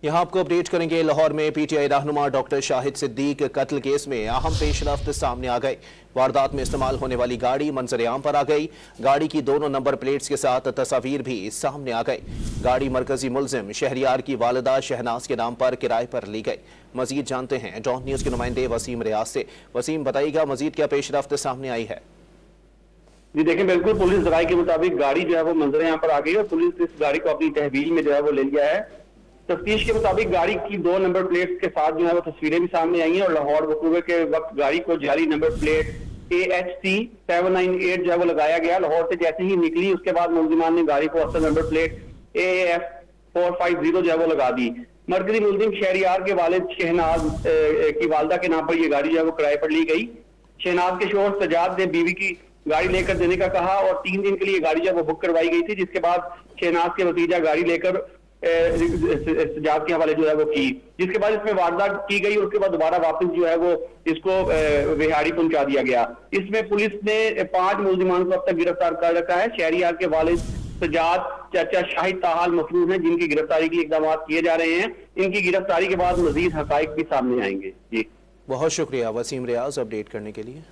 यहाँ आपको अपडेट करेंगे। लाहौर में पीटीआई रहनुमा डॉक्टर शाहिद सिद्दीक कत्ल केस में अहम पेशरफ्त सामने आ गई। वारदात में इस्तेमाल होने वाली गाड़ी मंजर आम पर आ गई। गाड़ी की दोनों नंबर प्लेट्स के साथ तस्वीर भी सामने आ गई। गाड़ी मरकजी मुलजिम शहरियार की वालिदा शहनाज के नाम पर किराए पर ली गई। मजीद जानते हैं डॉन न्यूज के नुमाइंदे वसीम रियाज से। वसीम, बताइएगा मजीद क्या पेशरफ्त सामने आई है? जी देखें, बिल्कुल पुलिस जराये के मुताबिक गाड़ी जो है वो मंजर यहाँ पर आ गई और पुलिस इस गाड़ी को अपनी तहवील में जो है वो ले लिया है। तफ्तीश के मुताबिक गाड़ी की 2 नंबर प्लेट्स के साथ जो है वो तस्वीरें भी सामने आई हैं और लाहौर वकूवे के वक्त गाड़ी को जाली नंबर प्लेट AHC 798 जो है वो लगाया गया। लाहौर से जैसे ही निकली उसके बाद मुलजिमान ने गाड़ी को असल नंबर प्लेट AAF 450 जो है वो लगा दी। मरकजी मुलजिम शहरियार के वालिद शहनाज की वालदा के नाम पर यह गाड़ी जो है वो किराए पर ली गई। शहनाज के शोहर सजाद ने बीवी की गाड़ी लेकर देने का कहा और 3 दिन के लिए गाड़ी जो है वो बुक करवाई गई थी, जिसके बाद शहनाज के भतीजा गाड़ी लेकर सजाद के हवाले जो है वो की, जिसके बाद इसमें वारदात की गई और उसके बाद दोबारा वापस जो है वो इसको विहाड़ी पहुंचा दिया गया। इसमें पुलिस ने 5 मुलजिमान को अब तक गिरफ्तार कर रखा है। शहरियार के वालिद सजाद चाचा शाहिद ताहाल मफरूज हैं, जिनकी गिरफ्तारी के लिए इकदाम किए जा रहे हैं। इनकी गिरफ्तारी के बाद मजीद हकाइक भी सामने आएंगे। जी बहुत शुक्रिया वसीम रियाज अपडेट करने के लिए।